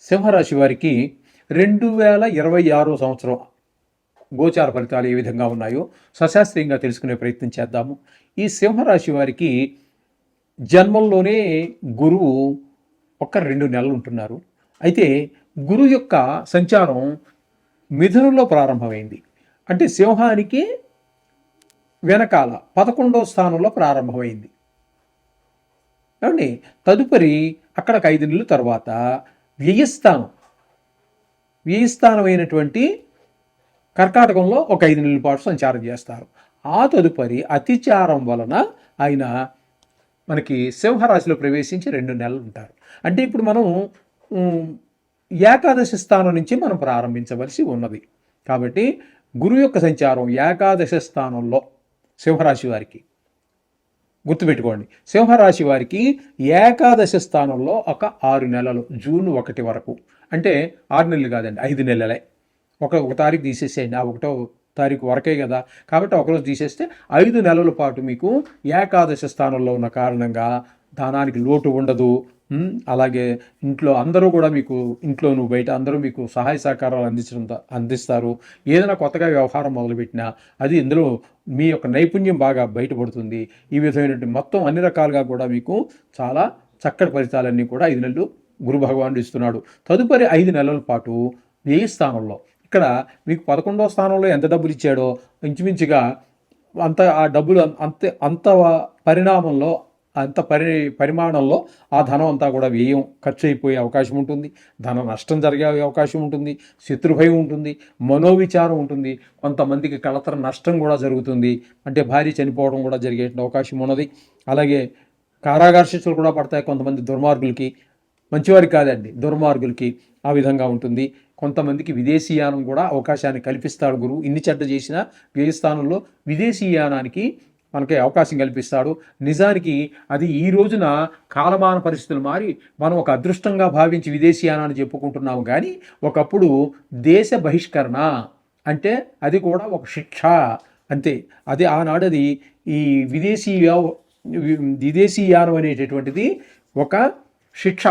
సింహరాశి వారికి 2026 సంవత్సరం గోచార ఫలితాలు ఏ విధంగా ఉన్నాయో సశాస్త్రీయంగా తెలుసుకునే ప్రయత్నం చేద్దాము. ఈ సింహరాశి వారికి జన్మంలోనే గురువు ఒక 2 నెలలు ఉంటున్నారు. అయితే గురువు యొక్క సంచారం మిథునంలో ప్రారంభమైంది. అంటే సింహానికి వెనకాల 11వ స్థానంలో ప్రారంభమైంది. ఏమండి, తదుపరి అక్కడికి 5 నెలల తర్వాత వ్యయస్థానమైనటువంటి కర్కాటకంలో ఒక 5 నెలల పాటు సంచారం చేస్తారు. ఆ తదుపరి అతిచారం వలన ఆయన మనకి సింహరాశిలో ప్రవేశించి 2 నెలలు ఉంటారు. అంటే ఇప్పుడు మనం ఏకాదశి స్థానం నుంచి మనం ప్రారంభించవలసి ఉన్నది. కాబట్టి గురువు యొక్క సంచారం ఏకాదశి స్థానంలో సింహరాశి వారికి గుర్తుపెట్టుకోండి. సింహరాశి వారికి ఏకాదశి స్థానంలో ఒక 6 నెలలు, జూన్ 1 వరకు. అంటే 6 నెలలు కాదండి, 5 నెలలే. ఒక తారీఖు తీసేసేయండి, ఆ 1వ తారీఖు వరకే కదా. కాబట్టి ఒకరోజు తీసేస్తే 5 నెలల పాటు మీకు ఏకాదశి స్థానంలో ఉన్న కారణంగా ధనానికి లోటు ఉండదు. అలాగే ఇంట్లో అందరూ కూడా మీకు, ఇంట్లోనూ బయట అందరూ మీకు సహాయ సహకారాలు అందిస్తారు. ఏదైనా కొత్తగా వ్యవహారం మొదలుపెట్టినా అది ఇందులో మీ యొక్క నైపుణ్యం బాగా బయటపడుతుంది. ఈ విధమైనటువంటి మొత్తం అన్ని రకాలుగా కూడా మీకు చాలా చక్కటి ఫలితాలన్నీ కూడా 5 నెలలు గురు భగవానుడు ఇస్తున్నాడు. తదుపరి 5 నెలల పాటు వ్యయ స్థానంలో, ఇక్కడ మీకు 11వ స్థానంలో ఎంత డబ్బులు ఇచ్చాడో ఇంచుమించుగా ఆ డబ్బులు అంత పరిణామంలో, పరిమాణంలో ఆ ధనం అంతా కూడా వ్యయం, ఖర్చు అయిపోయే అవకాశం ఉంటుంది. ధన నష్టం జరిగే అవకాశం ఉంటుంది. శత్రుభయం ఉంటుంది. మనోవిచారం ఉంటుంది. కొంతమందికి కళతర నష్టం కూడా జరుగుతుంది. అంటే భార్య చనిపోవడం కూడా జరిగే అవకాశం ఉన్నది. అలాగే కారాగార శిక్షలు కూడా పడతాయి కొంతమంది దుర్మార్గులకి. మంచివారికి కాదండి, దుర్మార్గులకి ఆ విధంగా ఉంటుంది. కొంతమందికి విదేశీయానం కూడా అవకాశాన్ని కల్పిస్తాడు గురువు. ఇన్ని చెడ్డ చేసినా వ్యయస్థానంలో విదేశీయానానికి మనకి అవకాశం కల్పిస్తాడు. నిజానికి అది ఈ రోజున కాలమాన పరిస్థితులు మారి మనం ఒక అదృష్టంగా భావించి విదేశీయానాన్ని చెప్పుకుంటున్నాము. కానీ ఒకప్పుడు దేశ బహిష్కరణ అంటే అది కూడా ఒక శిక్ష అంతే. అది ఆనాడు అది ఈ విదేశీయానం అనేటటువంటిది ఒక శిక్ష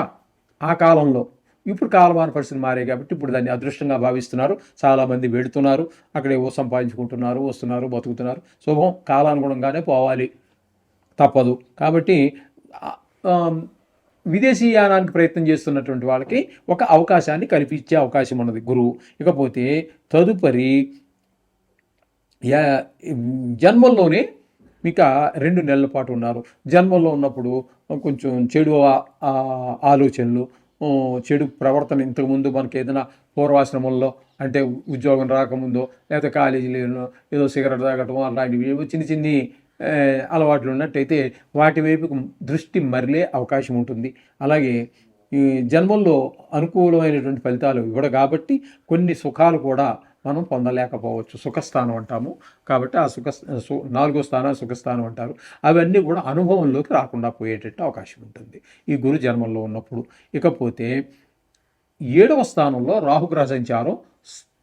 ఆ కాలంలో. ఇప్పుడు కాలమాన పరిస్థితులు మారాయి కాబట్టి ఇప్పుడు దాన్ని అదృష్టంగా భావిస్తున్నారు. చాలామంది వెడుతున్నారు, అక్కడ ఏవో సంపాదించుకుంటున్నారు, వస్తున్నారు, బతుకుతున్నారు. శుభం, కాలానుగుణంగానే పోవాలి, తప్పదు. కాబట్టి విదేశీయానానికి ప్రయత్నం చేస్తున్నటువంటి వాళ్ళకి ఒక అవకాశాన్ని కల్పించే అవకాశం ఉన్నది గురువు. ఇకపోతే తదుపరి జన్మల్లోనే మీకు 2 నెలల పాటు ఉన్నారు. జన్మల్లో ఉన్నప్పుడు కొంచెం చెడు ఆలోచనలు, చెడు ప్రవర్తన, ఇంతకుముందు మనకి ఏదైనా పూర్వాశ్రమంలో అంటే ఉద్యోగం రాకముందో లేకపోతే కాలేజీలో ఏదో సిగరెట్ తాగటం అలాంటివి చిన్ని అలవాట్లు ఉన్నట్టయితే వాటి వైపుకు దృష్టి మరలే అవకాశం ఉంటుంది. అలాగే ఈ జన్మల్లో అనుకూలమైనటువంటి ఫలితాలు ఇవ్వడు కాబట్టి కొన్ని సుఖాలు కూడా మనం పొందలేకపోవచ్చు. సుఖస్థానం అంటాము కాబట్టి ఆ 4వ స్థానం సుఖస్థానం అంటారు. అవన్నీ కూడా అనుభవంలోకి రాకుండా పోయేటట్టు అవకాశం ఉంటుంది ఈ గురు జన్మల్లో ఉన్నప్పుడు. ఇకపోతే 7వ స్థానంలో రాహుగ్రహ సంచారం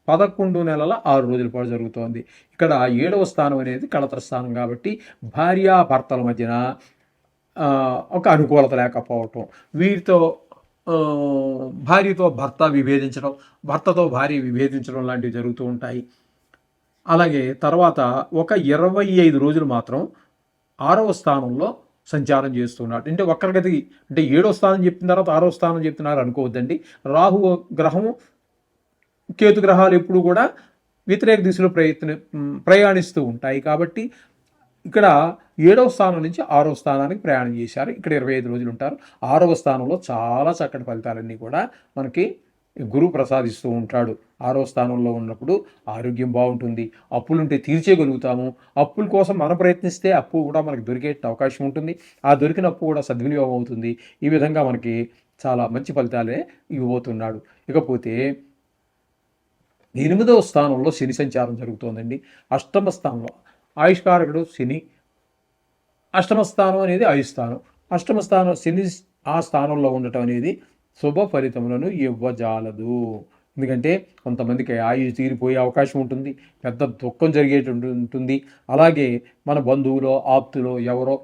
11 నెలల 6 రోజుల పాటు జరుగుతోంది. ఇక్కడ 7వ స్థానం అనేది కళతర స్థానం కాబట్టి భార్యాభర్తల మధ్యన ఒక అనుకూలత లేకపోవటం, వీరితో భార్యతో భర్త విభేదించడం, భర్తతో భార్య విభేదించడం లాంటివి జరుగుతూ ఉంటాయి. అలాగే తర్వాత ఒక 25 రోజులు మాత్రం 6వ స్థానంలో సంచారం చేస్తున్నాడు. అంటే ఒక్కరిగది అంటే 7వ స్థానం చెప్పిన తర్వాత 6వ స్థానం చెప్తున్నారు అనుకోవద్దండి. రాహు గ్రహము, కేతు గ్రహాలు ఎప్పుడు కూడా వ్యతిరేక దిశలో ప్రయాణిస్తూ ఉంటాయి. కాబట్టి ఇక్కడ 7వ స్థానం నుంచి 6వ స్థానానికి ప్రయాణం చేశారు. ఇక్కడ 25 రోజులు ఉంటారు. 6వ స్థానంలో చాలా చక్కటి ఫలితాలన్నీ కూడా మనకి గురువు ప్రసాదిస్తూ ఉంటాడు. 6వ స్థానంలో ఉన్నప్పుడు ఆరోగ్యం బాగుంటుంది, అప్పులుంటే తీర్చేయగలుగుతాము. అప్పుల కోసం మనం ప్రయత్నిస్తే అప్పు కూడా మనకి దొరికే అవకాశం ఉంటుంది. ఆ దొరికిన అప్పు కూడా సద్వినియోగం అవుతుంది. ఈ విధంగా మనకి చాలా మంచి ఫలితాలే ఇవ్వబోతున్నాడు. ఇకపోతే 8వ స్థానంలో శని సంచారం జరుగుతోందండి. 8వ స్థానంలో ఆయుష్కారకుడు శని. 8వ స్థానం అనేది ఆయుస్థానం. 8వ స్థానం శని ఆ స్థానంలో ఉండటం అనేది శుభ ఫలితములను ఇవ్వజాలదు. ఎందుకంటే కొంతమందికి ఆయుష్ తీరిపోయే అవకాశం ఉంటుంది, పెద్ద దుఃఖం జరిగేటువంటి ఉంటుంది. అలాగే మన బంధువులో ఆప్తులో ఎవరో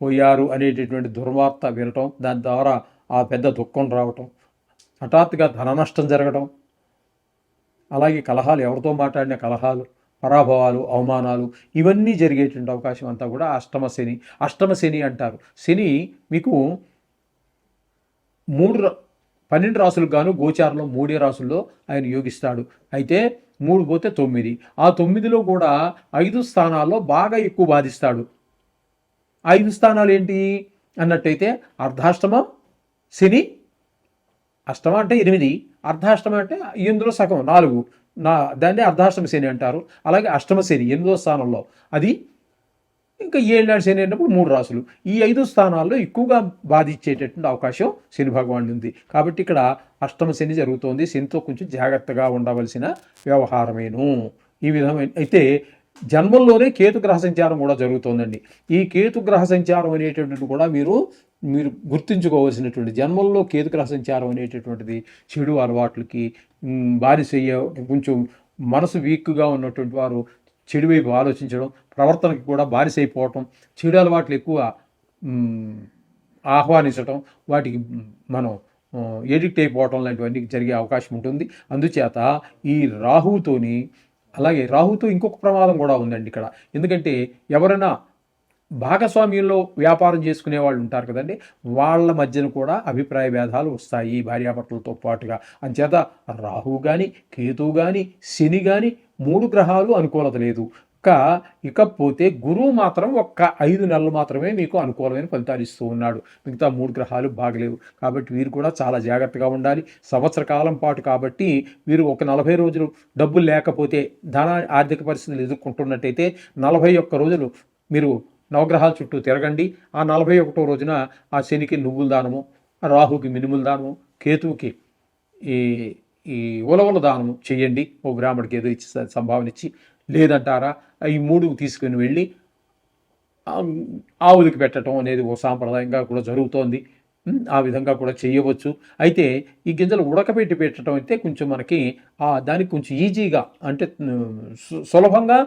పోయారు అనేటటువంటి దుర్వార్త వినటం, దాని ద్వారా ఆ పెద్ద దుఃఖం రావటం, హఠాత్తుగా ధన నష్టం జరగడం, అలాగే కలహాలు, ఎవరితో మాట్లాడిన కలహాలు, పరాభవాలు, అవమానాలు, ఇవన్నీ జరిగేటువంటి అవకాశం అంతా కూడా అష్టమ శని అంటారు. శని మీకు 12 రాసులకు గాను గోచారంలో 3 రాసుల్లో ఆయన యోగిస్తాడు. అయితే 3 పోతే 9, ఆ 9లో కూడా 5 స్థానాల్లో బాగా ఎక్కువ బాధిస్తాడు. 5 స్థానాలు ఏంటి అన్నట్టయితే అర్ధాష్టమ శని, అష్టమ అంటే 8, అర్ధాష్టమ అంటే ఇందులో సగం 4, దాన్ని అర్ధాష్టమ శని అంటారు. అలాగే అష్టమ శని 8వ స్థానంలో, అది ఇంకా 7 శని అన్నప్పుడు 3 రాసులు. ఈ 5 స్థానాల్లో ఎక్కువగా బాధించేటటువంటి అవకాశం శని భగవానుడు ఉంది. కాబట్టి ఇక్కడ అష్టమ శని జరుగుతోంది. శనితో కొంచెం జాగ్రత్తగా ఉండవలసిన వ్యవహారమేను. ఈ విధమైన అయితే జన్మంలోనే కేతు గ్రహ సంచారం కూడా జరుగుతోందండి. ఈ కేతు గ్రహ సంచారం అనేటటువంటిది కూడా మీరు గుర్తుంచుకోవాల్సినటువంటి, జన్మంలో కేతు గ్రహ సంచారం అనేటటువంటిది చెడు అలవాట్లకి బానిసయ్యే, కొంచెం మనసు వీక్గా ఉన్నటువంటి వారు చెడు వైపు ఆలోచించడం, ప్రవర్తనకి కూడా బానిసైపోవటం, చెడు అలవాట్లు ఎక్కువ ఆహ్వానించటం, వాటికి మనం ఎడిక్ట్ అయిపోవటం లాంటివన్నీ జరిగే అవకాశం ఉంటుంది. అందుచేత ఈ రాహువుతోని, అలాగే రాహుతో ఇంకొక ప్రమాదం కూడా ఉందండి ఇక్కడ. ఎందుకంటే ఎవరైనా భాగస్వామ్యంలో వ్యాపారం చేసుకునే వాళ్ళు ఉంటారు కదండి, వాళ్ళ మధ్యన కూడా అభిప్రాయ భేదాలు వస్తాయి భార్యాభర్తలతో పాటుగా. అంచేత రాహువు కానీ, కేతువు కానీ, శని కానీ 3 గ్రహాలు అనుకూలత లేదు. ఇకపోతే గురువు మాత్రం ఒక్క 5 నెలలు మాత్రమే మీకు అనుకూలమైన ఫలితాలు ఇస్తూ ఉన్నాడు. మిగతా 3 గ్రహాలు బాగలేవు. కాబట్టి వీరు కూడా చాలా జాగ్రత్తగా ఉండాలి. సంవత్సర కాలం పాటు కాబట్టి వీరు ఒక 40 రోజులు డబ్బులు లేకపోతే, ఆర్థిక పరిస్థితులు ఎదుర్కొంటున్నట్టయితే 41 రోజులు మీరు నవగ్రహాల చుట్టూ తిరగండి. ఆ 41వ రోజున ఆ శనికి నువ్వుల దానము, రాహుకి మినుముల దానము, కేతువుకి ఈ ఉలవల దానము చేయండి. ఓ బ్రాహ్మడికి ఏదో ఇచ్చి సంభావన ఇచ్చి, లేదంటారా ఈ 3 తీసుకుని వెళ్ళి ఆవులకి పెట్టడం అనేది ఓ సాంప్రదాయంగా కూడా జరుగుతోంది. ఆ విధంగా కూడా చేయవచ్చు. అయితే ఈ గింజలు ఉడకబెట్టి పెట్టడం అయితే కొంచెం మనకి దానికి కొంచెం ఈజీగా, అంటే సులభంగా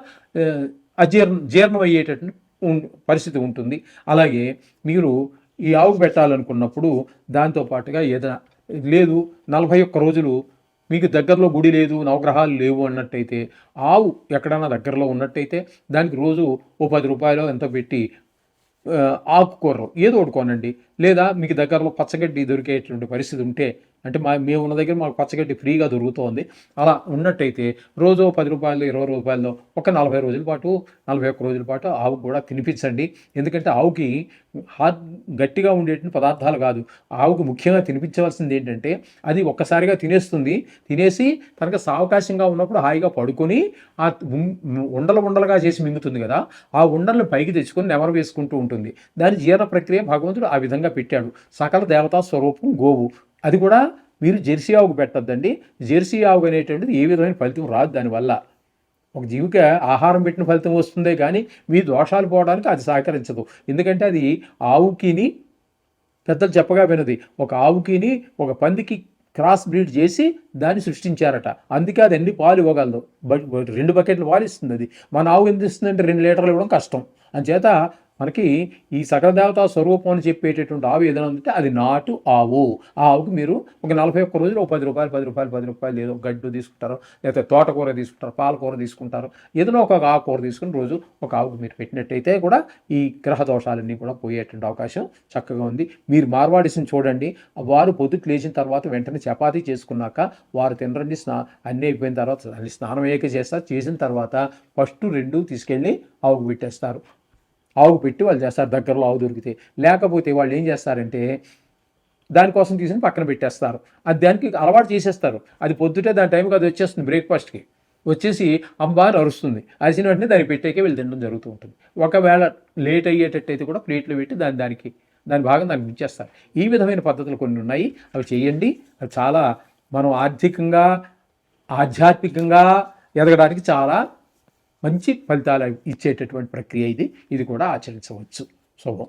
జీర్ణం అయ్యేటటువంటి పరిస్థితి ఉంటుంది. అలాగే మీరు ఈ ఆవుకు పెట్టాలనుకున్నప్పుడు దాంతోపాటుగా ఏదైనా లేదు, 41 రోజులు మీకు దగ్గరలో గుడి లేదు, నవగ్రహాలు లేవు అన్నట్టయితే, ఆవు ఎక్కడన్నా దగ్గరలో ఉన్నట్టయితే దానికి రోజు ఓ 10 రూపాయలు ఎంత పెట్టి ఆకుకూరలు ఏదో ఒకటి కొనండి. లేదా మీకు దగ్గరలో పచ్చగడ్డి దొరికేటువంటి పరిస్థితి ఉంటే, అంటే మేము ఉన్న దగ్గర మాకు పచ్చగడ్డి ఫ్రీగా దొరుకుతోంది, అలా ఉన్నట్టయితే రోజు 10 రూపాయలు 20 రూపాయల్లో ఒక 40 రోజుల పాటు 41 రోజుల పాటు ఆవుకు కూడా తినిపించండి. ఎందుకంటే ఆవుకి గట్టిగా ఉండేటువంటి పదార్థాలు కాదు, ఆవుకు ముఖ్యంగా తినిపించవలసింది ఏంటంటే, అది ఒక్కసారిగా తినేసి తనకు సావకాశంగా ఉన్నప్పుడు హాయిగా పడుకొని ఆ ఉండలుగా చేసి మింగుతుంది కదా, ఆ ఉండలను పైకి తెచ్చుకొని నెమరు వేసుకుంటూ ఉంటుంది. దాని జీర్ణ ప్రక్రియ భగవంతుడు ఆ విధంగా పెట్టాడు. సకల దేవతా స్వరూపం గోవు. అది కూడా మీరు జెర్సీ ఆవుకు పెట్టద్దండి. జెర్సీ ఆవు అనేటువంటిది ఏ విధమైన ఫలితం రాదు దానివల్ల. ఒక జీవికి ఆహారం పెట్టిన ఫలితం వస్తుందే కానీ మీ దోషాలు పోవడానికి అది సహకరించదు. ఎందుకంటే అది ఆవుకిని పెద్దలు చెప్పగా వినది. ఒక ఆవుకిని ఒక పందికి క్రాస్ బ్రీడ్ చేసి దాన్ని సృష్టించారట. అందుకే అది అన్ని పాలు ఇవ్వగలదు. 2 బకెట్లు పాలు ఇస్తుంది. అది మన ఆవు ఎంత ఇస్తుందంటే 2 లీటర్లు ఇవ్వడం కష్టం. అంచేత మనకి ఈ సకల దేవతా స్వరూపం అని చెప్పేటటువంటి ఆవు ఏదైనా ఉందంటే అది నాటు ఆవు. ఆ ఆవుకి మీరు ఒక 41 రోజులు ఒక 10 రూపాయలు ఏదో గడ్డు తీసుకుంటారు, లేకపోతే తోటకూర తీసుకుంటారు, పాలకూర తీసుకుంటారు, ఏదైనా ఒక ఆకుకూర తీసుకుని రోజు ఒక ఆవుకు మీరు పెట్టినట్టయితే కూడా ఈ గ్రహ దోషాలన్నీ కూడా పోయేటువంటి అవకాశం చక్కగా ఉంది. మీరు మార్వాడిస్ని చూడండి, వారు పొద్దుకు లేచిన తర్వాత వెంటనే చపాతీ చేసుకున్నాక వారు తినరండి. అన్నీ అయిపోయిన తర్వాత స్నానం అయ్యాక చేస్తారు. చేసిన తర్వాత ఫస్ట్ 2 తీసుకెళ్ళి ఆవుకు పెట్టేస్తారు. ఆవుకు పెట్టి వాళ్ళు చేస్తారు దగ్గరలో ఆవు దొరికితే. లేకపోతే వాళ్ళు ఏం చేస్తారంటే దానికోసం తీసుకుని పక్కన పెట్టేస్తారు. అది దానికి అలవాటు చేసేస్తారు. అది పొద్దుటే దాని టైంకి అది వచ్చేస్తుంది, బ్రేక్ఫాస్ట్కి వచ్చేసి అబ్బా అని అరుస్తుంది. అరిసిన వెంటనే దాన్ని పెట్టేకే వీళ్ళు తినడం జరుగుతూ ఉంటుంది. ఒకవేళ లేట్ అయ్యేటట్టయితే కూడా ప్లేట్లో పెట్టి దాని భాగం దానికి ఇచ్చేస్తారు. ఈ విధమైన పద్ధతులు కొన్ని ఉన్నాయి, అవి చేయండి. అవి చాలా మనం ఆర్థికంగా ఆధ్యాత్మికంగా ఎదగడానికి చాలా మంచి ఫలితాలు ఇచ్చేటటువంటి ప్రక్రియ ఇది కూడా ఆచరించవచ్చు. శుభం.